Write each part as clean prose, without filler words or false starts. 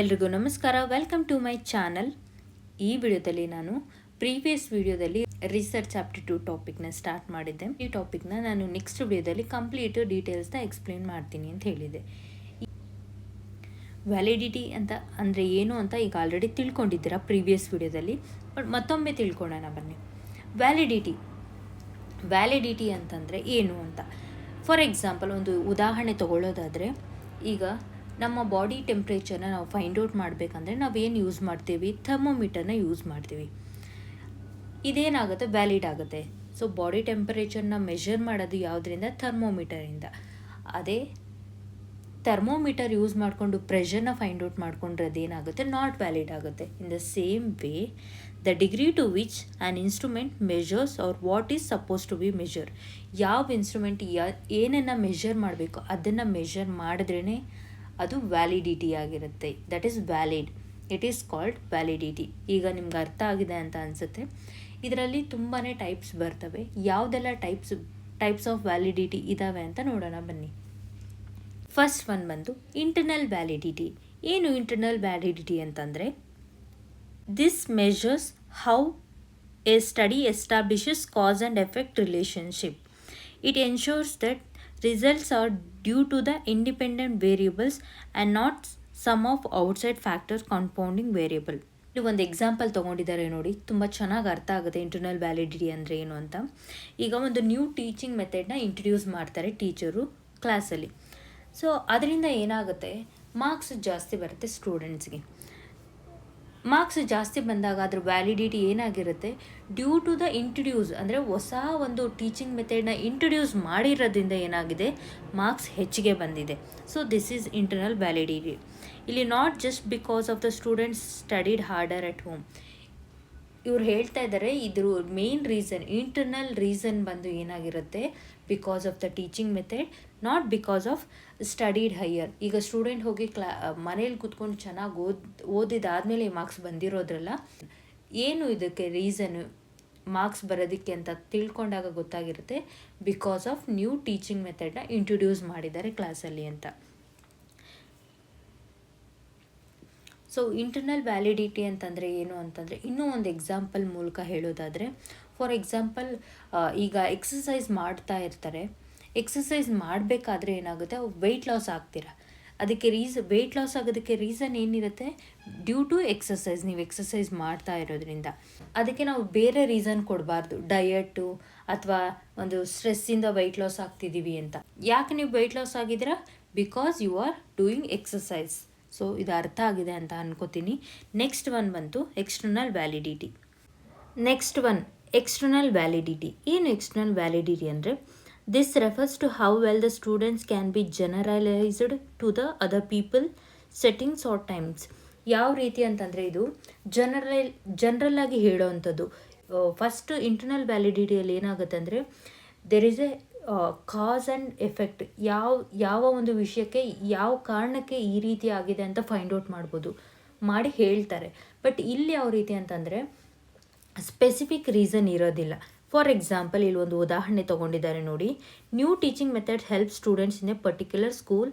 ಎಲ್ರಿಗೂ ನಮಸ್ಕಾರ, welcome to my channel. ಈ ವಿಡಿಯೋದಲ್ಲಿ ನಾನು ಪ್ರೀವಿಯಸ್ ವಿಡಿಯೋದಲ್ಲಿ ರಿಸರ್ಚ್ ಆಪ್ಟಿಟ್ಯೂಡ್ ಟಾಪಿಕ್ನ ಸ್ಟಾರ್ಟ್ ಮಾಡಿದ್ದೆ. ಈ ಟಾಪಿಕ್ನ ನಾನು ನೆಕ್ಸ್ಟ್ ವಿಡಿಯೋದಲ್ಲಿ ಕಂಪ್ಲೀಟ್ ಡೀಟೇಲ್ಸ್ನ ಎಕ್ಸ್ಪ್ಲೇನ್ ಮಾಡ್ತೀನಿ ಅಂತ ಹೇಳಿದೆ. ವ್ಯಾಲಿಡಿಟಿ ಅಂತ ಅಂದರೆ ಏನು ಅಂತ ಈಗ ಆಲ್ರೆಡಿ ತಿಳ್ಕೊಂಡಿದ್ದೀರಾ ಪ್ರೀವಿಯಸ್ ವಿಡಿಯೋದಲ್ಲಿ, ಬಟ್ ಮತ್ತೊಮ್ಮೆ ತಿಳ್ಕೊಳ್ಳೋಣ ಬನ್ನಿ. ವ್ಯಾಲಿಡಿಟಿ ಅಂತಂದರೆ ಏನು ಅಂತ. ಫಾರ್ ಎಕ್ಸಾಂಪಲ್ ಒಂದು ಉದಾಹರಣೆ ತಗೊಳ್ಳೋದಾದರೆ, ಈಗ ನಮ್ಮ ಬಾಡಿ ಟೆಂಪ್ರೇಚರ್ನ ನಾವು ಫೈಂಡ್ ಔಟ್ ಮಾಡಬೇಕಂದ್ರೆ ನಾವೇನು ಯೂಸ್ ಮಾಡ್ತೀವಿ? ಥರ್ಮೋಮೀಟರ್ನ ಯೂಸ್ ಮಾಡ್ತೀವಿ. ಇದೇನಾಗುತ್ತೆ? ವ್ಯಾಲಿಡ್ ಆಗುತ್ತೆ. ಸೊ ಬಾಡಿ ಟೆಂಪರೇಚರ್ನ ಮೆಷರ್ ಮಾಡೋದು ಯಾವುದರಿಂದ? ಥರ್ಮೋಮೀಟರಿಂದ. ಅದೇ ಥರ್ಮೋಮೀಟರ್ ಯೂಸ್ ಮಾಡಿಕೊಂಡು ಪ್ರೆಷರ್ನ ಫೈಂಡ್ ಔಟ್ ಮಾಡಿಕೊಂಡ್ರೆ ಅದೇನಾಗುತ್ತೆ? ನಾಟ್ ವ್ಯಾಲಿಡ್ ಆಗುತ್ತೆ. In the same way, the degree to which an instrument measures or what is suppose to be measure. ಯಾವ ಇನ್ಸ್ಟ್ರೂಮೆಂಟ್ ಏನನ್ನು ಮೆಷರ್ ಮಾಡಬೇಕು ಅದನ್ನು ಮೆಷರ್ ಮಾಡಿದ್ರೇ ಅದು ವ್ಯಾಲಿಡಿಟಿ ಆಗಿರುತ್ತೆ. That is valid. It is called validity. ಈಗ ನಿಮ್ಗೆ ಅರ್ಥ ಆಗಿದೆ ಅಂತ ಅನಿಸುತ್ತೆ. ಇದರಲ್ಲಿ ತುಂಬಾ ಟೈಪ್ಸ್ ಬರ್ತವೆ. ಯಾವುದೆಲ್ಲ ಟೈಪ್ಸ್ ಆಫ್ ವ್ಯಾಲಿಡಿಟಿ ಇದ್ದಾವೆ ಅಂತ ನೋಡೋಣ ಬನ್ನಿ. ಫಸ್ಟ್ ಒನ್ ಬಂದು ಇಂಟರ್ನಲ್ ವ್ಯಾಲಿಡಿಟಿ. ಏನು ಇಂಟರ್ನಲ್ ವ್ಯಾಲಿಡಿಟಿ ಅಂತಂದರೆ, this measures how A study establishes cause and effect relationship. It ensures that results are due to the independent variables and not sum of outside factors compounding variable. ಇಲ್ಲಿ ಒಂದು example ತೊಗೊಂಡಿದ್ದಾರೆ ನೋಡಿ, ತುಂಬ ಚೆನ್ನಾಗಿ ಅರ್ಥ ಆಗುತ್ತೆ internal validity ಅಂದರೆ ಏನು ಅಂತ. ಈಗ ಒಂದು ನ್ಯೂ ಟೀಚಿಂಗ್ ಮೆಥಡ್ನ ಇಂಟ್ರಡ್ಯೂಸ್ ಮಾಡ್ತಾರೆ ಟೀಚರು ಕ್ಲಾಸಲ್ಲಿ. ಸೊ ಅದರಿಂದ ಏನಾಗುತ್ತೆ? ಮಾರ್ಕ್ಸ್ ಜಾಸ್ತಿ ಬರುತ್ತೆ ಸ್ಟೂಡೆಂಟ್ಸ್ಗೆ. ಮಾರ್ಕ್ಸ್ ಜಾಸ್ತಿ ಬಂದಾಗ ಅದ್ರ ವ್ಯಾಲಿಡಿಟಿ ಏನಾಗಿರುತ್ತೆ? ಡ್ಯೂ ಟು ದ ಇಂಟ್ರಡ್ಯೂಸ್ ಅಂದರೆ ಹೊಸ ಒಂದು ಟೀಚಿಂಗ್ ಮೆಥಡ್ನ ಇಂಟ್ರಡ್ಯೂಸ್ ಮಾಡಿರೋದ್ರಿಂದ ಏನಾಗಿದೆ? ಮಾರ್ಕ್ಸ್ ಹೆಚ್ಚಿಗೆ ಬಂದಿದೆ. So this is internal validity. ಇಲ್ಲಿ not just because of the students studied harder at home. ಇವ್ರು ಹೇಳ್ತಾ ಇದ್ದಾರೆ ಇದ್ರ ಮೇನ್ ರೀಸನ್, ಇಂಟರ್ನಲ್ ರೀಸನ್ ಬಂದು ಏನಾಗಿರುತ್ತೆ? Because of the teaching method, not because of studied higher. ಈಗ ಸ್ಟೂಡೆಂಟ್ ಹೋಗಿ ಮನೇಲಿ ಕೂತ್ಕೊಂಡು ಚೆನ್ನಾಗಿ ಓದಿದಾದ್ಮೇಲೆ ಮಾರ್ಕ್ಸ್ ಬಂದಿರೋದ್ರಲ್ಲ. ಏನು ಇದಕ್ಕೆ ರೀಸನು ಮಾರ್ಕ್ಸ್ ಬರೋದಕ್ಕೆ ಅಂತ ತಿಳ್ಕೊಂಡಾಗ ಗೊತ್ತಾಗಿರುತ್ತೆ, ಬಿಕಾಸ್ ಆಫ್ ನ್ಯೂ ಟೀಚಿಂಗ್ ಮೆಥಡ್ನ ಇಂಟ್ರಡ್ಯೂಸ್ ಮಾಡಿದ್ದಾರೆ ಕ್ಲಾಸಲ್ಲಿ ಅಂತ. ಸೊ ಇಂಟರ್ನಲ್ ವ್ಯಾಲಿಡಿಟಿ ಅಂತಂದರೆ ಏನು ಅಂತಂದರೆ, ಇನ್ನೂ ಒಂದು ಎಕ್ಸಾಂಪಲ್ ಮೂಲಕ ಹೇಳೋದಾದರೆ, ಫಾರ್ ಎಕ್ಸಾಂಪಲ್ ಈಗ ಎಕ್ಸಸೈಸ್ ಮಾಡ್ತಾ ಇರ್ತಾರೆ. ಎಕ್ಸಸೈಸ್ ಮಾಡಬೇಕಾದ್ರೆ ಏನಾಗುತ್ತೆ? ವೆಯ್ಟ್ ಲಾಸ್ ಆಗ್ತೀರ. ಅದಕ್ಕೆ ವೆಯ್ಟ್ ಲಾಸ್ ಆಗೋದಕ್ಕೆ ರೀಸನ್ ಏನಿರುತ್ತೆ? Due to exercise. ನೀವು ಎಕ್ಸಸೈಸ್ ಮಾಡ್ತಾ ಇರೋದ್ರಿಂದ. ಅದಕ್ಕೆ ನಾವು ಬೇರೆ ರೀಸನ್ ಕೊಡಬಾರ್ದು, ಡಯಟು ಅಥವಾ ಒಂದು ಸ್ಟ್ರೆಸ್ಸಿಂದ ವೆಯ್ಟ್ ಲಾಸ್ ಆಗ್ತಿದ್ದೀವಿ ಅಂತ. ಯಾಕೆ ನೀವು ವೆಯ್ಟ್ ಲಾಸ್ ಆಗಿದ್ದೀರಾ? Because you are doing exercise. So ಇದು ಅರ್ಥ ಆಗಿದೆ ಅಂತ ಅನ್ಕೋತೀನಿ. ನೆಕ್ಸ್ಟ್ ಒನ್ ಬಂತು ಎಕ್ಸ್ಟರ್ನಲ್ ವ್ಯಾಲಿಡಿಟಿ. External validity. ಏನು ಎಕ್ಸ್ಟರ್ನಲ್ ವ್ಯಾಲಿಡಿಟಿ ಅಂದರೆ, this refers to how well the students can be generalised to the other people, settings or times. ಯಾವ ರೀತಿ ಅಂತಂದರೆ ಇದು ಜನರಲ್ ಆಗಿ ಹೇಳೋವಂಥದ್ದು. ಫಸ್ಟ್ ಇಂಟರ್ನಲ್ ವ್ಯಾಲಿಡಿಟಿಯಲ್ಲಿ ಏನಾಗುತ್ತೆ ಅಂದರೆ, there is A cause and effect. ಯಾವ ಒಂದು ವಿಷಯಕ್ಕೆ ಯಾವ ಕಾರಣಕ್ಕೆ ಈ ರೀತಿ ಆಗಿದೆ ಅಂತ ಫೈಂಡ್ ಔಟ್ ಮಾಡಿ ಹೇಳ್ತಾರೆ. ಬಟ್ ಇಲ್ಲಿ ಯಾವ ರೀತಿ ಅಂತಂದರೆ ಸ್ಪೆಸಿಫಿಕ್ ರೀಸನ್ ಇರೋದಿಲ್ಲ. ಫಾರ್ ಎಕ್ಸಾಂಪಲ್ ಇಲ್ಲಿ ಒಂದು ಉದಾಹರಣೆ ತೊಗೊಂಡಿದ್ದಾರೆ ನೋಡಿ. New teaching method help students in a particular school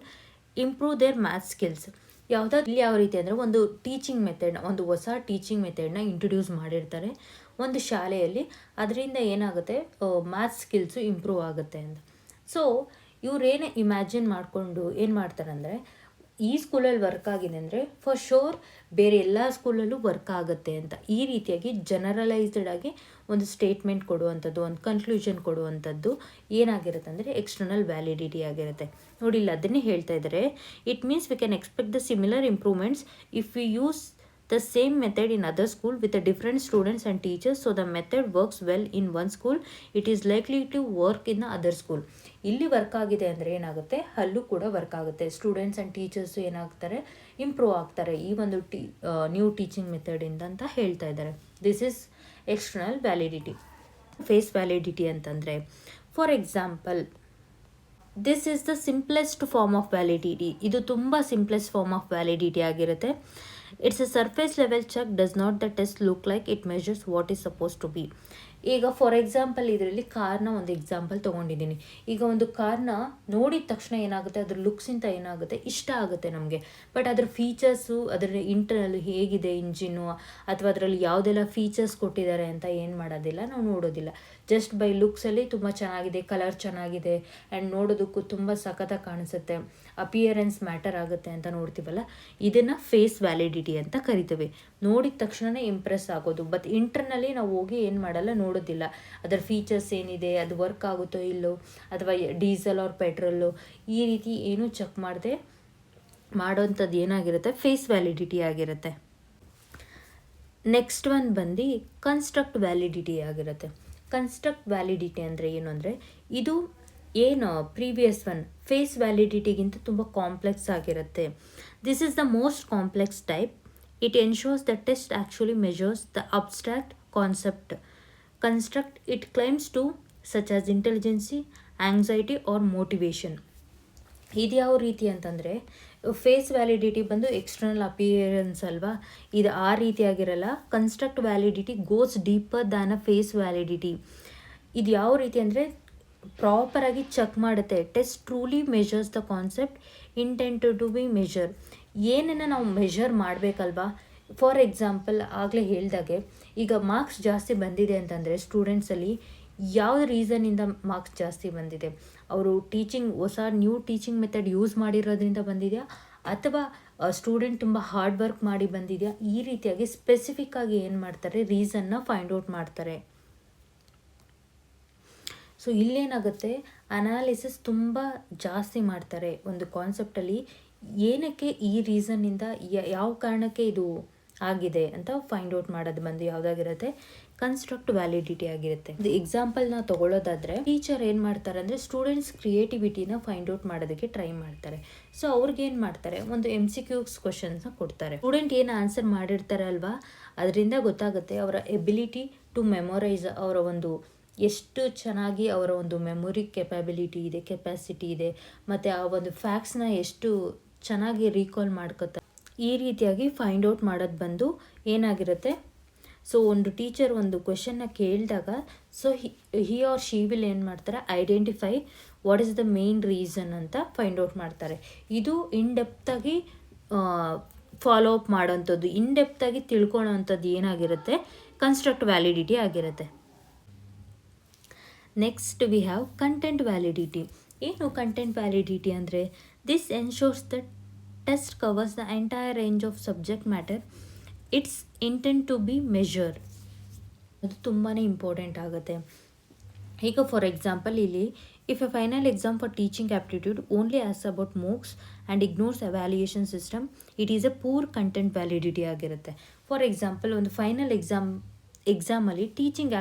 improve their maths skills. ಇಲ್ಲಿ ಯಾವ ರೀತಿ ಅಂದರೆ, ಒಂದು ಟೀಚಿಂಗ್ ಮೆಥಡ್ನ, ಒಂದು ಹೊಸ ಟೀಚಿಂಗ್ ಮೆಥಡ್ನ ಇಂಟ್ರಡ್ಯೂಸ್ ಮಾಡಿರ್ತಾರೆ ಒಂದು ಶಾಲೆಯಲ್ಲಿ. ಅದರಿಂದ ಏನಾಗುತ್ತೆ? ಮ್ಯಾಥ್ಸ್ ಸ್ಕಿಲ್ಸು ಇಂಪ್ರೂವ್ ಆಗುತ್ತೆ ಅಂತ. ಸೊ ಇವರೇನೇ ಇಮ್ಯಾಜಿನ್ ಮಾಡಿಕೊಂಡು ಏನು ಮಾಡ್ತಾರೆ ಅಂದರೆ, ಈ ಸ್ಕೂಲಲ್ಲಿ ವರ್ಕ್ ಆಗಿದೆ ಅಂದರೆ ಫಾರ್ ಶೋರ್ ಬೇರೆ ಎಲ್ಲ ಸ್ಕೂಲಲ್ಲೂ ವರ್ಕ್ ಆಗುತ್ತೆ ಅಂತ. ಈ ರೀತಿಯಾಗಿ ಜನರಲೈಸ್ಡ್ ಆಗಿ ಒಂದು ಸ್ಟೇಟ್ಮೆಂಟ್ ಕೊಡುವಂಥದ್ದು, ಒಂದು ಕನ್ಕ್ಲೂಷನ್ ಕೊಡುವಂಥದ್ದು ಏನಾಗಿರುತ್ತೆ ಅಂದರೆ ಎಕ್ಸ್ಟರ್ನಲ್ ವ್ಯಾಲಿಡಿಟಿ ಆಗಿರುತ್ತೆ. ನೋಡಿ ಇಲ್ಲಿ ಅದನ್ನೇ ಹೇಳ್ತಾ ಇದ್ದಾರೆ. It means we can expect the similar improvements if we use the same method in other school with a different students and teachers. So the method works well in one school, it is likely to work in the other school. ಇಲ್ಲಿ work ಆಗಿದೆ ಅಂದರೆ ಏನಾಗುತ್ತೆ? ಅಲ್ಲೂ ಕೂಡ work ಆಗುತ್ತೆ. Students and teachers ಏನಾಗ್ತಾರೆ? Improve ಆಗ್ತಾರೆ ಈ ಒಂದು ನ್ಯೂ ಟೀಚಿಂಗ್ ಮೆಥಡಿಂದ ಅಂತ ಹೇಳ್ತಾ ಇದ್ದಾರೆ. This is external validity. Face validity ಅಂತಂದರೆ, for example this is the simplest form of validity. ಇದು ತುಂಬ ಸಿಂಪ್ಲೆಸ್ಟ್ ಫಾರ್ಮ್ ಆಫ್ ವ್ಯಾಲಿಡಿಟಿ ಆಗಿರುತ್ತೆ. It's a surface level check. Does not the test look like it measures what is supposed to be? ಈಗ for example ಇದರಲ್ಲಿ ಕಾರ್ನ ಒಂದು example ತೊಗೊಂಡಿದ್ದೀನಿ. ಈಗ ಒಂದು ಕಾರ್ನ ನೋಡಿದ ತಕ್ಷಣ ಏನಾಗುತ್ತೆ, ಅದ್ರ ಲುಕ್ಸಿಂತ ಏನಾಗುತ್ತೆ, ಇಷ್ಟ ಆಗುತ್ತೆ ನಮಗೆ. ಬಟ್ ಅದ್ರ ಫೀಚರ್ಸು, ಅದರ ಇಂಟರ್ನಲ್ ಹೇಗಿದೆ ಇಂಜಿನ್ನು, ಅಥವಾ ಅದರಲ್ಲಿ ಯಾವುದೆಲ್ಲ ಫೀಚರ್ಸ್ ಕೊಟ್ಟಿದ್ದಾರೆ ಅಂತ ಏನು ಮಾಡೋದಿಲ್ಲ, ನಾವು ನೋಡೋದಿಲ್ಲ. ಜಸ್ಟ್ ಬೈ ಲುಕ್ಸಲ್ಲಿ ತುಂಬ ಚೆನ್ನಾಗಿದೆ, ಕಲರ್ ಚೆನ್ನಾಗಿದೆ, ಆ್ಯಂಡ್ ನೋಡೋದಕ್ಕೂ ತುಂಬ ಸಖತ್ತಾಗಿ ಕಾಣಿಸುತ್ತೆ, ಅಪಿಯರೆನ್ಸ್ ಮ್ಯಾಟರ್ ಆಗುತ್ತೆ ಅಂತ ನೋಡ್ತೀವಲ್ಲ, ಇದನ್ನು ಫೇಸ್ ವ್ಯಾಲಿಡಿಟಿ ಅಂತ ಕರಿತೇವೆ. ನೋಡಿದ ತಕ್ಷಣವೇ ಇಂಪ್ರೆಸ್ ಆಗೋದು. ಬಟ್ ಇಂಟರ್ನಲ್ಲಿ ನಾವು ಹೋಗಿ ಏನು ಮಾಡಲ್ಲ, ನೋಡೋದಿಲ್ಲ ಅದರ ಫೀಚರ್ಸ್ ಏನಿದೆ, ಅದು ವರ್ಕ್ ಆಗುತ್ತೋ ಇಲ್ಲೋ, ಅಥವಾ ಡೀಸೆಲ್ ಆರ್ ಪೆಟ್ರೋಲು, ಈ ರೀತಿ ಏನೂ ಚೆಕ್ ಮಾಡದೆ ಮಾಡೋವಂಥದ್ದು ಏನಾಗಿರುತ್ತೆ, ಫೇಸ್ ವ್ಯಾಲಿಡಿಟಿ ಆಗಿರುತ್ತೆ. ನೆಕ್ಸ್ಟ್ ಒನ್ ಬಂದು ಕನ್ಸ್ಟ್ರಕ್ಟ್ ವ್ಯಾಲಿಡಿಟಿ ಆಗಿರುತ್ತೆ. ಕನ್ಸ್ಟ್ರಕ್ಟ್ ವ್ಯಾಲಿಡಿಟಿ ಅಂದರೆ ಏನು ಅಂದರೆ, ಇದು ಏನು ಪ್ರೀವಿಯಸ್ ಒನ್ ಫೇಸ್ ವ್ಯಾಲಿಡಿಟಿಗಿಂತ ತುಂಬ ಕಾಂಪ್ಲೆಕ್ಸ್ ಆಗಿರುತ್ತೆ. This is the most complex type. It ensures the test actually measures the abstract concept construct it claims to such as intelligence, anxiety or motivation. ಇದು ಯಾವ ರೀತಿ ಅಂತಂದರೆ, ಫೇಸ್ ವ್ಯಾಲಿಡಿಟಿ ಬಂದು external appearance ಅಲ್ವಾ, ಇದು ಆ ರೀತಿಯಾಗಿರಲ್ಲ. Construct validity goes deeper than a face validity. ಇದು ಯಾವ ರೀತಿ ಅಂದರೆ, ಪ್ರಾಪರಾಗಿ ಚೆಕ್ ಮಾಡುತ್ತೆ. Test truly measures the concept intended to be measure. ಏನನ್ನು ನಾವು ಮೆಜರ್ ಮಾಡಬೇಕಲ್ವಾ. ಫಾರ್ ಎಕ್ಸಾಂಪಲ್ ಆಗಲೇ ಹೇಳ್ದಾಗೆ, ಈಗ ಮಾರ್ಕ್ಸ್ ಜಾಸ್ತಿ ಬಂದಿದೆ ಅಂತಂದರೆ ಸ್ಟೂಡೆಂಟ್ಸಲ್ಲಿ ಯಾವ ರೀಸನ್ನಿಂದ ಮಾರ್ಕ್ಸ್ ಜಾಸ್ತಿ ಬಂದಿದೆ, ಅವರು ಹೊಸ ನ್ಯೂ ಟೀಚಿಂಗ್ ಮೆಥಡ್ ಯೂಸ್ ಮಾಡಿರೋದ್ರಿಂದ ಬಂದಿದೆಯಾ, ಅಥವಾ ಸ್ಟೂಡೆಂಟ್ ತುಂಬ ಹಾರ್ಡ್ ವರ್ಕ್ ಮಾಡಿ ಬಂದಿದೆಯಾ, ಈ ರೀತಿಯಾಗಿ ಸ್ಪೆಸಿಫಿಕ್ ಆಗಿ ಏನು ಮಾಡ್ತಾರೆ, ರೀಸನ್ನ ಫೈಂಡ್ ಔಟ್ ಮಾಡ್ತಾರೆ. ಸೊ ಇಲ್ಲೇನಾಗುತ್ತೆ, ಅನಾಲಿಸಿಸ್ ತುಂಬ ಜಾಸ್ತಿ ಮಾಡ್ತಾರೆ ಒಂದು ಕಾನ್ಸೆಪ್ಟಲ್ಲಿ. ಏನಕ್ಕೆ ಈ ರೀಸನ್ನಿಂದ, ಯಾವ ಕಾರಣಕ್ಕೆ ಇದು ಆಗಿದೆ ಅಂತ ಫೈಂಡ್ ಔಟ್ ಮಾಡೋದು ಬಂದು ಯಾವುದಾಗಿರುತ್ತೆ, ಕನ್ಸ್ಟ್ರಕ್ಟ್ ವ್ಯಾಲಿಡಿಟಿ ಆಗಿರುತ್ತೆ. ಇದು ಎಕ್ಸಾಂಪಲ್ನ ತೊಗೊಳ್ಳೋದಾದರೆ, ಟೀಚರ್ ಏನು ಮಾಡ್ತಾರೆ ಅಂದರೆ, ಸ್ಟೂಡೆಂಟ್ಸ್ ಕ್ರಿಯೇಟಿವಿಟಿನ ಫೈಂಡ್ ಔಟ್ ಮಾಡೋದಕ್ಕೆ ಟ್ರೈ ಮಾಡ್ತಾರೆ. ಸೊ ಅವ್ರಿಗೆ ಏನು ಮಾಡ್ತಾರೆ, ಒಂದು MCQs ಕ್ವಶನ್ಸ್ನ ಕೊಡ್ತಾರೆ. ಸ್ಟೂಡೆಂಟ್ ಏನು ಆನ್ಸರ್ ಮಾಡಿರ್ತಾರೆ ಅಲ್ವಾ, ಅದರಿಂದ ಗೊತ್ತಾಗುತ್ತೆ ಅವರ ಎಬಿಲಿಟಿ ಟು ಮೆಮೊರೈಸ್, ಅವರ ಒಂದು ಎಷ್ಟು ಚೆನ್ನಾಗಿ ಅವರ ಒಂದು ಮೆಮೊರಿ ಕೆಪಾಸಿಟಿ ಇದೆ, ಮತ್ತು ಆ ಒಂದು ಫ್ಯಾಕ್ಟ್ಸ್ನ ಎಷ್ಟು ಚೆನ್ನಾಗಿ ರೀಕಾಲ್ ಮಾಡ್ಕೋತಾರೆ. ಈ ರೀತಿಯಾಗಿ ಫೈಂಡ್ ಔಟ್ ಮಾಡೋದು ಬಂದು ಏನಾಗಿರುತ್ತೆ. ಸೊ ಒಂದು ಟೀಚರ್ ಒಂದು ಕ್ವೆಶನ್ನ ಕೇಳಿದಾಗ, so he or she will ಏನು ಮಾಡ್ತಾರೆ, identify what is the main reason ಅಂತ ಫೈಂಡ್ ಔಟ್ ಮಾಡ್ತಾರೆ. ಇದು ಇನ್ಡೆಪ್ತಾಗಿ ಫಾಲೋ ಅಪ್ ಮಾಡೋವಂಥದ್ದು, ಇನ್ಡೆಪ್ತಾಗಿ ತಿಳ್ಕೊಳ್ಳೋವಂಥದ್ದು ಏನಾಗಿರುತ್ತೆ, ಕನ್ಸ್ಟ್ರಕ್ಟ್ ವ್ಯಾಲಿಡಿಟಿ ಆಗಿರುತ್ತೆ. Next we have content validity. ಏನು ಕಂಟೆಂಟ್ ವ್ಯಾಲಿಡಿಟಿ ಅಂದರೆ, this ensures that test covers the entire range of subject matter it's intent to be measure. ಅದು ತುಂಬಾ ಇಂಪಾರ್ಟೆಂಟ್ ಆಗುತ್ತೆ. ಈಗ ಫಾರ್ ಎಕ್ಸಾಂಪಲ್ ಇಲ್ಲಿ, if a final exam for teaching aptitude only as about MOOCs and ignores evaluation system, it is A poor content validity ಆಗಿರುತ್ತೆ. For example ಒಂದು final ಎಕ್ಸಾಮಲ್ಲಿ teaching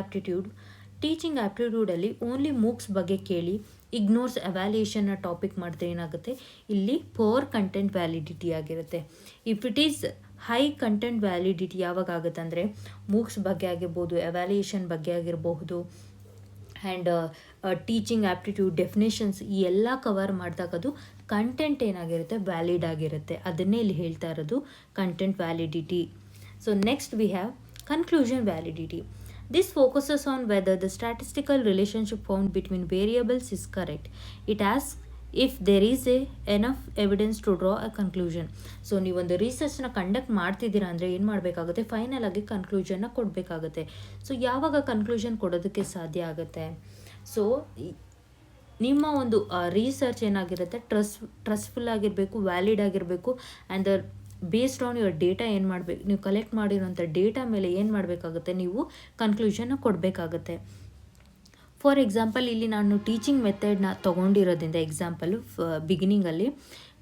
ಆಪ್ಟಿಟ್ಯೂಡಲ್ಲಿ only MOOCs ಬಗ್ಗೆ ಕೇಳಿ ಇಗ್ನೋರ್ಸ್ ಎವ್ಯಾಲ್ಯೂಯೇಷನ್ನ ಟಾಪಿಕ್ ಮಾಡಿದ್ರೆ ಏನಾಗುತ್ತೆ, ಇಲ್ಲಿ four content validity ಆಗಿರುತ್ತೆ. If it is high content validity ಯಾವಾಗ ಆಗುತ್ತೆ ಅಂದರೆ, ಮೂಕ್ಸ್ ಬಗ್ಗೆ ಆಗಿರ್ಬೋದು, ಎವ್ಯಾಲ್ಯೂಯೇಷನ್ ಬಗ್ಗೆ ಆಗಿರಬಹುದು, ಆ್ಯಂಡ್ ಟೀಚಿಂಗ್ ಆಪ್ಟಿಟ್ಯೂಡ್ ಡೆಫಿನೇಷನ್ಸ್, ಈ ಎಲ್ಲ ಕವರ್ ಮಾಡಿದಾಗ ಅದು ಕಂಟೆಂಟ್ ಏನಾಗಿರುತ್ತೆ, ವ್ಯಾಲಿಡ್ ಆಗಿರುತ್ತೆ. ಅದನ್ನೇ ಇಲ್ಲಿ ಹೇಳ್ತಾ ಇರೋದು content validity. So next we have conclusion validity. This focuses on whether the statistical relationship found between variables is correct. It asks if there is enough evidence to draw a conclusion. So ನೀವೊಂದು ರಿಸರ್ಚ್ನ conduct ಮಾಡ್ತಿದ್ದೀರಾ ಅಂದರೆ ಏನು ಮಾಡಬೇಕಾಗುತ್ತೆ, final ಆಗಿ ಕನ್ಕ್ಲೂಷನ್ನ ಕೊಡಬೇಕಾಗುತ್ತೆ. So ಯಾವಾಗ conclusion ಕೊಡೋದಕ್ಕೆ ಸಾಧ್ಯ ಆಗುತ್ತೆ, ಸೊ ನಿಮ್ಮ ಒಂದು ರಿಸರ್ಚ್ ಏನಾಗಿರುತ್ತೆ, ಟ್ರಸ್ಟ್ಫುಲ್ ಆಗಿರಬೇಕು, ವ್ಯಾಲಿಡ್ ಆಗಿರಬೇಕು, and based on your data ಏನು ಮಾಡಬೇಕು, ನೀವು ಕಲೆಕ್ಟ್ ಮಾಡಿರೋಂಥ ಡೇಟಾ ಮೇಲೆ ಏನು ಮಾಡಬೇಕಾಗುತ್ತೆ, ನೀವು ಕನ್ಕ್ಲೂಷನ್ನ ಕೊಡಬೇಕಾಗುತ್ತೆ. ಫಾರ್ ಎಕ್ಸಾಂಪಲ್ ಇಲ್ಲಿ ನಾನು ಟೀಚಿಂಗ್ ಮೆಥಡ್ನ ತೊಗೊಂಡಿರೋದ್ರಿಂದ ಎಕ್ಸಾಂಪಲು ಬಿಗಿನಿಂಗಲ್ಲಿ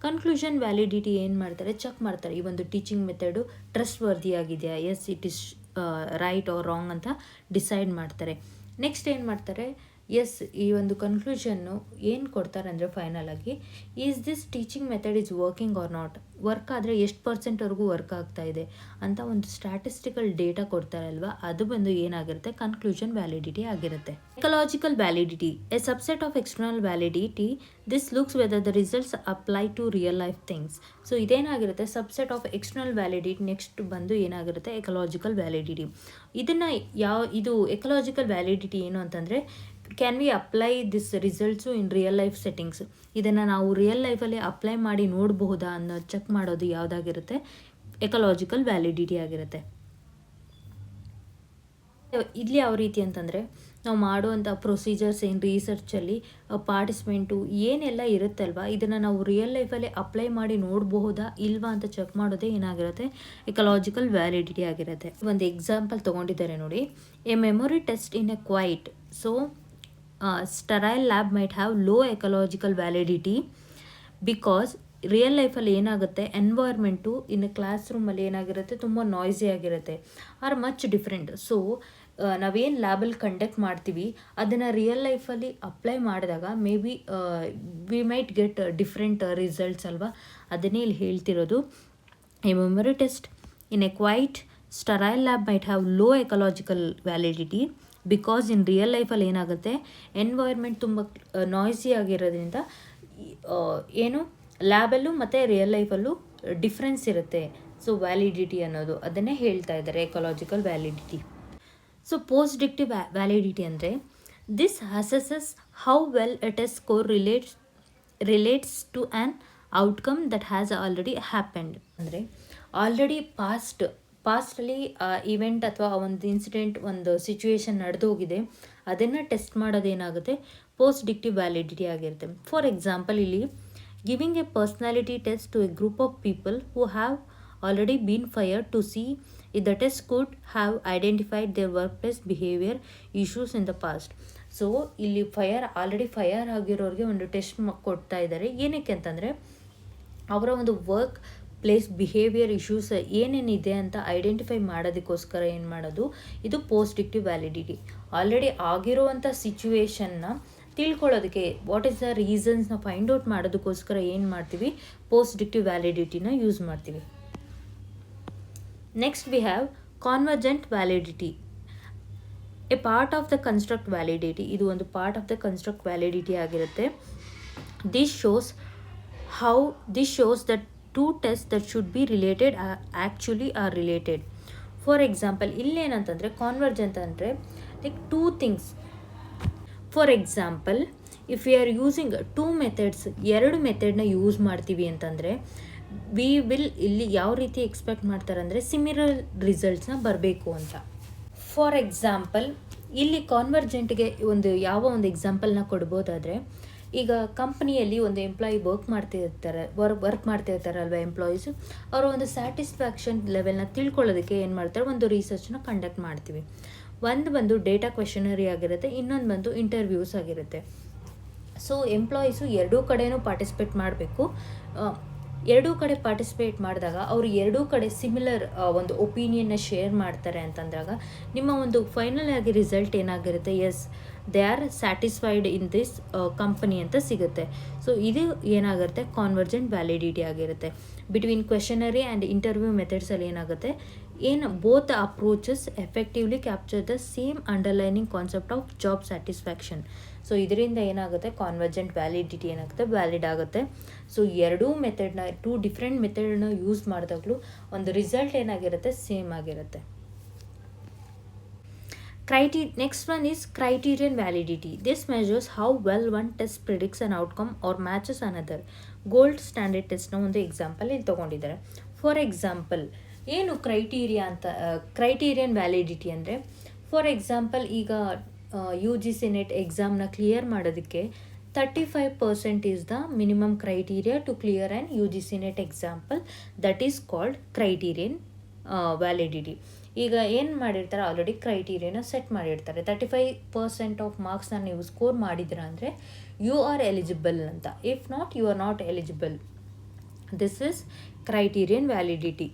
ಕನ್ಕ್ಲೂಷನ್ ವ್ಯಾಲಿಡಿಟಿ ಏನು ಮಾಡ್ತಾರೆ, ಚೆಕ್ ಮಾಡ್ತಾರೆ. ಈ ಒಂದು ಟೀಚಿಂಗ್ ಮೆಥಡು ಟ್ರಸ್ಟ್ ವರ್ದಿ ಆಗಿದೆಯಾ, yes it is right or wrong ಅಂತ ಡಿಸೈಡ್ ಮಾಡ್ತಾರೆ. ನೆಕ್ಸ್ಟ್ ಏನು ಮಾಡ್ತಾರೆ, ಎಸ್, ಈ ಒಂದು ಕನ್ಕ್ಲೂಷನ್ನು ಏನು ಕೊಡ್ತಾರೆ ಅಂದರೆ ಫೈನಲ್ ಆಗಿ, is this teaching method is working or not, work ಆದರೆ ಎಷ್ಟು ಪರ್ಸೆಂಟ್ವರೆಗೂ ವರ್ಕ್ ಆಗ್ತಾ ಇದೆ ಅಂತ ಒಂದು ಸ್ಟ್ಯಾಟಿಸ್ಟಿಕಲ್ ಡೇಟಾ ಕೊಡ್ತಾರಲ್ವ, ಅದು ಬಂದು ಏನಾಗಿರುತ್ತೆ, ಕನ್ಕ್ಲೂಷನ್ ವ್ಯಾಲಿಡಿಟಿ ಆಗಿರುತ್ತೆ. Ecological validity, a subset of external validity, this looks whether the results apply to real life things. So ಇದೇನಾಗಿರುತ್ತೆ, subset of external validity. Next ಬಂದು ಏನಾಗಿರುತ್ತೆ, ಎಕಲಾಜಿಕಲ್ ವ್ಯಾಲಿಡಿಟಿ. ಇದನ್ನು ಇದು ಎಕಲಾಜಿಕಲ್ ವ್ಯಾಲಿಡಿಟಿ ಏನು ಅಂತಂದರೆ, can we apply this results in real life settings, ಇದನ್ನು ನಾವು real ಲೈಫಲ್ಲಿ ಅಪ್ಲೈ ಮಾಡಿ ನೋಡಬಹುದಾ ಅನ್ನೋ ಚೆಕ್ ಮಾಡೋದು ಯಾವುದಾಗಿರುತ್ತೆ, ಎಕಲಾಜಿಕಲ್ ವ್ಯಾಲಿಡಿಟಿ ಆಗಿರುತ್ತೆ. ಇಲ್ಲಿ ಯಾವ ರೀತಿ ಅಂತಂದರೆ, ನಾವು ಮಾಡುವಂಥ ಪ್ರೊಸೀಜರ್ಸ್ ಏನು ರಿಸರ್ಚಲ್ಲಿ ಪಾರ್ಟಿಸಿಪೆಂಟು ಏನೆಲ್ಲ ಇರುತ್ತಲ್ವ, ಇದನ್ನು ನಾವು ರಿಯಲ್ ಲೈಫಲ್ಲಿ ಅಪ್ಲೈ ಮಾಡಿ ನೋಡಬಹುದಾ ಇಲ್ವಾ ಅಂತ ಚೆಕ್ ಮಾಡೋದೇ ಏನಾಗಿರುತ್ತೆ, ಎಕಲಾಜಿಕಲ್ ವ್ಯಾಲಿಡಿಟಿ ಆಗಿರುತ್ತೆ. ಒಂದು ಎಕ್ಸಾಂಪಲ್ ತೊಗೊಂಡಿದ್ದಾರೆ ನೋಡಿ, a memory test in a quiet so sterile lab might have low ecological validity because real ಲೈಫಲ್ಲಿ ಏನಾಗುತ್ತೆ, ಎನ್ವೈರ್ಮೆಂಟು ಇನ್ನು ಕ್ಲಾಸ್ ರೂಮಲ್ಲಿ ಏನಾಗಿರುತ್ತೆ, ತುಂಬ ನಾಯ್ಸಿ ಆಗಿರುತ್ತೆ, ಆರ್ ಮಚ್ ಡಿಫ್ರೆಂಟ್. ಸೊ ನಾವೇನು ಲ್ಯಾಬಲ್ಲಿ ಕಂಡಕ್ಟ್ ಮಾಡ್ತೀವಿ ಅದನ್ನು ರಿಯಲ್ ಲೈಫಲ್ಲಿ ಅಪ್ಲೈ ಮಾಡಿದಾಗ may be we might get different results ಅಲ್ವಾ, ಅದನ್ನೇ ಇಲ್ಲಿ ಹೇಳ್ತಿರೋದು. A memory test in a quiet sterile lab might have low ecological validity because in real ಲೈಫಲ್ಲಿ ಏನಾಗುತ್ತೆ, ಎನ್ವೈರ್ಮೆಂಟ್ ತುಂಬ ನಾಯ್ಸಿ ಆಗಿರೋದ್ರಿಂದ ಏನು ಲ್ಯಾಬಲ್ಲೂ ಮತ್ತು ರಿಯಲ್ ಲೈಫಲ್ಲೂ ಡಿಫ್ರೆನ್ಸ್ ಇರುತ್ತೆ. ಸೊ ವ್ಯಾಲಿಡಿಟಿ ಅನ್ನೋದು ಅದನ್ನೇ ಹೇಳ್ತಾ ಇದ್ದಾರೆ, ecological validity. So post ಡಿಕ್ಟಿವ್ validity ಅಂದರೆ, this assesses how well a test score relates to an outcome that has already happened. ಅಂದರೆ ಆಲ್ರೆಡಿ ಪಾಸ್ಟಲ್ಲಿ ಇವೆಂಟ್ ಅಥವಾ ಒಂದು ಇನ್ಸಿಡೆಂಟ್, ಒಂದು ಸಿಚುವೇಶನ್ ನಡೆದೋಗಿದೆ, ಅದನ್ನು ಟೆಸ್ಟ್ ಮಾಡೋದೇನಾಗುತ್ತೆ, ಪೋಸ್ಟ್ ಡಿಕ್ಟಿವ್ ವ್ಯಾಲಿಡಿಟಿ ಆಗಿರುತ್ತೆ. ಫಾರ್ ಎಕ್ಸಾಂಪಲ್ ಇಲ್ಲಿ giving a personality test to a group of people who have already been fired to see if the test could have identified their workplace behaviour issues in the past. So ಇಲ್ಲಿ already fire ಆಗಿರೋರಿಗೆ ಒಂದು test ಕೊಡ್ತಾ ಇದ್ದಾರೆ. ಏನಕ್ಕೆ ಅಂತಂದರೆ, ಅವರ ಒಂದು work place behaviour issues ಏನೇನಿದೆ ಅಂತ ಐಡೆಂಟಿಫೈ ಮಾಡೋದಕ್ಕೋಸ್ಕರ ಏನು ಮಾಡೋದು, ಇದು ಪೋಸ್ಟ್ ಡಿಕ್ಟಿವ್ ವ್ಯಾಲಿಡಿಟಿ. ಆಲ್ರೆಡಿ ಆಗಿರೋವಂಥ ಸಿಚುವೇಶನ್ನ ತಿಳ್ಕೊಳ್ಳೋದಕ್ಕೆ, ವಾಟ್ ಈಸ್ ದ ರೀಸನ್ಸ್ನ ಫೈಂಡ್ ಔಟ್ ಮಾಡೋದಕ್ಕೋಸ್ಕರ ಏನು ಮಾಡ್ತೀವಿ, ಪೋಸ್ಟ್ ಡಿಕ್ಟಿವ್ ವ್ಯಾಲಿಡಿಟಿನ ಯೂಸ್ ಮಾಡ್ತೀವಿ. Next we have convergent validity, a part of the construct validity. ಇದು ಒಂದು part of the construct validity ಆಗಿರುತ್ತೆ. This shows that two tests that should be related actually are related. For example ಇಲ್ಲೇನಂತಂದರೆ, convergent ಅಂದರೆ like two things. For example if you are using two methods, ಎರಡು ಮೆಥಡ್ನ use ಮಾಡ್ತೀವಿ ಅಂತಂದರೆ we will ಇಲ್ಲಿ ಯಾವ ರೀತಿ expect ಮಾಡ್ತಾರೆ ಅಂದರೆ, ಸಿಮಿಲರ್ ರಿಸಲ್ಟ್ಸ್ನ ಬರಬೇಕು ಅಂತ. ಫಾರ್ ಎಕ್ಸಾಂಪಲ್ ಇಲ್ಲಿ ಕಾನ್ವರ್ಜೆಂಟ್ಗೆ ಯಾವ ಒಂದು ಎಕ್ಸಾಂಪಲ್ನ ಕೊಡ್ಬೋದಾದರೆ, ಈಗ ಕಂಪ್ನಿಯಲ್ಲಿ ಒಂದು ಎಂಪ್ಲಾಯಿ ವರ್ಕ್ ಮಾಡ್ತಿರ್ತಾರಲ್ವ ಎಂಪ್ಲಾಯೀಸು, ಅವರ ಒಂದು ಸ್ಯಾಟಿಸ್ಫ್ಯಾಕ್ಷನ್ ಲೆವೆಲ್ನ ತಿಳ್ಕೊಳ್ಳೋದಕ್ಕೆ ಏನು ಮಾಡ್ತಾರೆ, ಒಂದು ರಿಸರ್ಚ್ನ ಕಂಡಕ್ಟ್ ಮಾಡ್ತೀವಿ. ಒಂದು ಡೇಟಾ ಕ್ವೆಶನರಿ ಆಗಿರುತ್ತೆ, ಇನ್ನೊಂದು ಬಂದು ಇಂಟರ್ವ್ಯೂಸ್ ಆಗಿರುತ್ತೆ. ಸೊ ಎಂಪ್ಲಾಯೀಸು ಎರಡೂ ಕಡೆನೂ ಪಾರ್ಟಿಸಿಪೇಟ್ ಮಾಡಬೇಕು. ಎರಡೂ ಕಡೆ ಪಾರ್ಟಿಸಿಪೇಟ್ ಮಾಡಿದಾಗ ಅವರು ಎರಡೂ ಕಡೆ ಸಿಮಿಲರ್ ಒಂದು ಒಪಿನಿಯನ್ನ ಶೇರ್ ಮಾಡ್ತಾರೆ ಅಂತಂದಾಗ ನಿಮ್ಮ ಒಂದು ಫೈನಲ್ ಆಗಿ ರಿಸಲ್ಟ್ ಏನಾಗಿರುತ್ತೆ, yes they are satisfied in this company ಅಂತ ಸಿಗುತ್ತೆ. ಸೊ ಇದು ಏನಾಗುತ್ತೆ, ಕಾನ್ವರ್ಜೆಂಟ್ ವ್ಯಾಲಿಡಿಟಿ ಆಗಿರುತ್ತೆ. ಬಿಟ್ವೀನ್ ಕ್ವೆಶನರಿ ಆ್ಯಂಡ್ ಇಂಟರ್ವ್ಯೂ ಮೆಥಡ್ಸಲ್ಲಿ ಏನಾಗುತ್ತೆ, both approaches effectively capture the same underlining concept of job satisfaction. So ಇದರಿಂದ ಏನಾಗುತ್ತೆ, ಕಾನ್ವರ್ಜೆಂಟ್ ವ್ಯಾಲಿಡಿಟಿ ಏನಾಗುತ್ತೆ, ವ್ಯಾಲಿಡ್ ಆಗುತ್ತೆ. ಸೊ ಟೂ ಡಿಫ್ರೆಂಟ್ ಮೆಥಡ್ನ ಯೂಸ್ ಮಾಡಿದಾಗಲೂ ಒಂದು ರಿಸಲ್ಟ್ ಏನಾಗಿರುತ್ತೆ, ಸೇಮ್ ಆಗಿರುತ್ತೆ. Next one is criterion validity. This measures how well one test predicts an outcome or matches another. Gold standard ಟೆಸ್ಟ್ನ ಒಂದು ಎಕ್ಸಾಂಪಲ್ ಇಲ್ಲಿ ತೊಗೊಂಡಿದ್ದಾರೆ. ಫಾರ್ ಎಕ್ಸಾಂಪಲ್ ಏನು ಕ್ರೈಟೀರಿಯನ್ ವ್ಯಾಲಿಡಿಟಿ ಅಂದರೆ, ಫಾರ್ ಎಕ್ಸಾಂಪಲ್ ಈಗ UGC ನೆಟ್ ಎಕ್ಸಾಮ್ನ ಕ್ಲಿಯರ್ ಮಾಡೋದಕ್ಕೆ 35% is the minimum criteria to clear an UGC net example, that is called criterion validity. ಈಗ ಏನು ಮಾಡಿರ್ತಾರೆ, ಆಲ್ರೆಡಿ ಕ್ರೈಟೀರಿಯಾನ ಸೆಟ್ ಮಾಡಿರ್ತಾರೆ. 35% ಆಫ್ ಮಾರ್ಕ್ಸ್ನ ನೀವು ಸ್ಕೋರ್ ಮಾಡಿದ್ರ ಅಂದರೆ ಯು ಆರ್ ಎಲಿಜಿಬಲ್ ಅಂತ. If not, you are not eligible. This is criterion validity.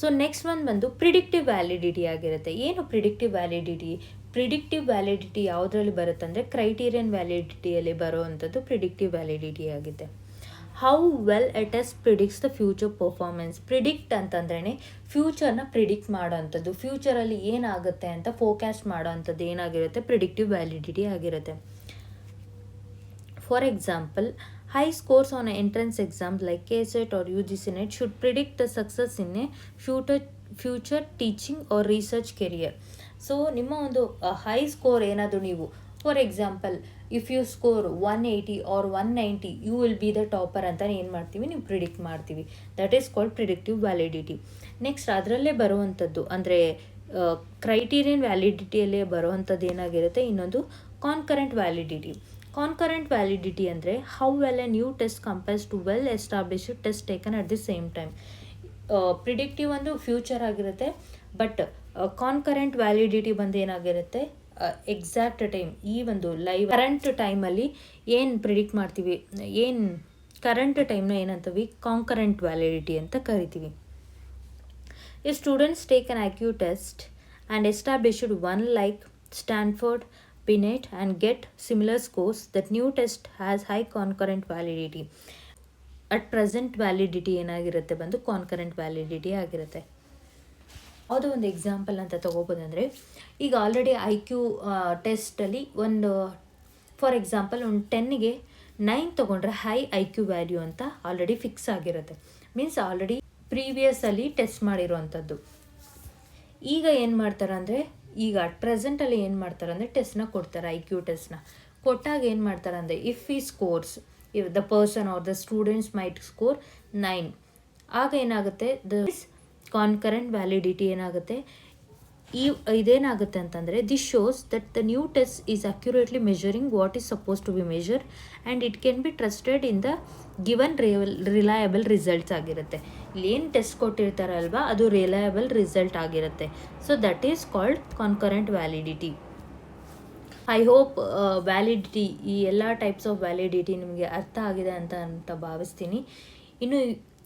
So next ಒಂದು ಬಂದು ಪ್ರಿಡಿಕ್ಟಿವ್ ವ್ಯಾಲಿಡಿಟಿ ಆಗಿರುತ್ತೆ. ಏನು ಪ್ರಿಡಿಕ್ಟಿವ್ ವ್ಯಾಲಿಡಿಟಿ? ಪ್ರಿಡಿಕ್ಟಿವ್ ವ್ಯಾಲಿಡಿಟಿ ಯಾವುದರಲ್ಲಿ ಬರುತ್ತೆ ಅಂದರೆ ಕ್ರೈಟೀರಿಯನ್ ವ್ಯಾಲಿಡಿಟಿಯಲ್ಲಿ ಬರುವಂಥದ್ದು ಪ್ರಿಡಿಕ್ಟಿವ್ ವ್ಯಾಲಿಡಿಟಿ ಆಗಿದೆ. How well a test predicts the future performance. Predict ಅಂತಂದ್ರೇ ಫ್ಯೂಚರ್ನ ಪ್ರಿಡಿಕ್ಟ್ ಮಾಡೋವಂಥದ್ದು, ಫ್ಯೂಚರಲ್ಲಿ ಏನಾಗುತ್ತೆ ಅಂತ ಫೋರ್ಕಾಸ್ಟ್ ಮಾಡೋವಂಥದ್ದು ಏನಾಗಿರುತ್ತೆ, ಪ್ರಿಡಿಕ್ಟಿವ್ ವ್ಯಾಲಿಡಿಟಿ ಆಗಿರುತ್ತೆ. For example, high scores on an entrance exams like KCET or UGC NET should predict the success in a future teaching or research career. So ನಿಮ್ಮ ಒಂದು ಹೈ ಸ್ಕೋರ್ ಏನಾದರೂ ನೀವು, for example if you score 180 or 190 you will be the topper ಅಂತ ಏನು ಮಾಡ್ತೀವಿ, ನೀವು predict ಮಾಡ್ತೀವಿ. That is called predictive validity. Next ಅದರಲ್ಲೇ ಬರುವಂಥದ್ದು ಅಂದರೆ ಕ್ರೈಟೀರಿಯನ್ ವ್ಯಾಲಿಡಿಟಿಯಲ್ಲೇ ಬರುವಂಥದ್ದು ಏನಾಗಿರುತ್ತೆ, ಇನ್ನೊಂದು ಕಾನ್ಕರೆಂಟ್ ವ್ಯಾಲಿಡಿಟಿ. ಕಾನ್ಕರೆಂಟ್ ವ್ಯಾಲಿಡಿಟಿ ಅಂದರೆ how well a new test compares to well established test taken at the same time. Predictive ಒಂದು ಫ್ಯೂಚರ್ ಆಗಿರುತ್ತೆ, ಬಟ್ ಕಾನ್ಕರೆಂಟ್ ವ್ಯಾಲಿಡಿಟಿ ಬಂದು ಏನಾಗಿರುತ್ತೆ, ಎಕ್ಸಾಕ್ಟ್ ಟೈಮ್, ಈ ಒಂದು ಲೈವ್ ಕರೆಂಟ್ ಟೈಮಲ್ಲಿ ಏನು ಪ್ರಿಡಿಕ್ಟ್ ಮಾಡ್ತೀವಿ, ಏನು ಕರೆಂಟ್ ಟೈಮ್ನ ಏನಂತೀವಿ, ಕಾನ್ಕರೆಂಟ್ ವ್ಯಾಲಿಡಿಟಿ ಅಂತ ಕರಿತೀವಿ. If students take an IQ test and established one like Stanford, Binet and get similar scores, that new test has high concurrent validity. At present validity ಏನಾಗಿರುತ್ತೆ ಬಂದು ಕಾನ್ಕರೆಂಟ್ ವ್ಯಾಲಿಡಿಟಿ ಆಗಿರುತ್ತೆ. ಅದು ಒಂದು example ಅಂತ ತೊಗೋಬೋದಂದರೆ, ಈಗ already IQ ಟೆಸ್ಟಲ್ಲಿ ಒಂದು for example ಒಂದು 10ಗೆ 9 ತೊಗೊಂಡ್ರೆ ಹೈ IQ ವ್ಯಾಲ್ಯೂ ಅಂತ ಆಲ್ರೆಡಿ ಫಿಕ್ಸ್ ಆಗಿರುತ್ತೆ. ಮೀನ್ಸ್ ಆಲ್ರೆಡಿ ಪ್ರೀವಿಯಸಲ್ಲಿ ಟೆಸ್ಟ್ ಮಾಡಿರೋವಂಥದ್ದು. ಈಗ ಏನು ಮಾಡ್ತಾರೆ ಅಂದರೆ, ಈಗ ಅಟ್ ಪ್ರೆಸೆಂಟಲ್ಲಿ ಏನು ಮಾಡ್ತಾರೆ ಅಂದರೆ ಟೆಸ್ಟ್ನ ಕೊಡ್ತಾರೆ, IQ ಟೆಸ್ಟ್ನ ಕೊಟ್ಟಾಗ ಏನು ಮಾಡ್ತಾರೆ ಅಂದರೆ, ಇಫ್ ಈ scores, if the person or the students might score 9, ಆಗ ಏನಾಗುತ್ತೆ, ದ ಕಾನ್ಕರೆಂಟ್ ವ್ಯಾಲಿಡಿಟಿ ಏನಾಗುತ್ತೆ, ಇದೇನಾಗುತ್ತೆ ಅಂತಂದರೆ, this shows that the new test is accurately measuring what is suppose to be measure and it can be trusted in the given reliable results ಆಗಿರುತ್ತೆ. ಇಲ್ಲಿ ಏನು test ಕೊಟ್ಟಿರ್ತಾರಲ್ವಾ ಅದು ರಿಲಯಬಲ್ ರಿಸಲ್ಟ್ ಆಗಿರುತ್ತೆ. So that is called concurrent validity. I hope validity, ಈ ಎಲ್ಲ types of validity ನಿಮಗೆ ಅರ್ಥ ಆಗಿದೆ ಅಂತ ಭಾವಿಸ್ತೀನಿ. ಇನ್ನು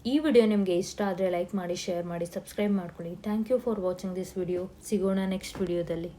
ಈ ವಿಡಿಯೋ ನಿಮಗೆ ಇಷ್ಟ ಆದರೆ ಲೈಕ್ ಮಾಡಿ, ಶೇರ್ ಮಾಡಿ, ಸಬ್ಸ್ಕ್ರೈಬ್ ಮಾಡ್ಕೊಳ್ಳಿ. Thank you for watching this video. ಸಿಗೋಣ ನೆಕ್ಸ್ಟ್ ವಿಡಿಯೋದಲ್ಲಿ.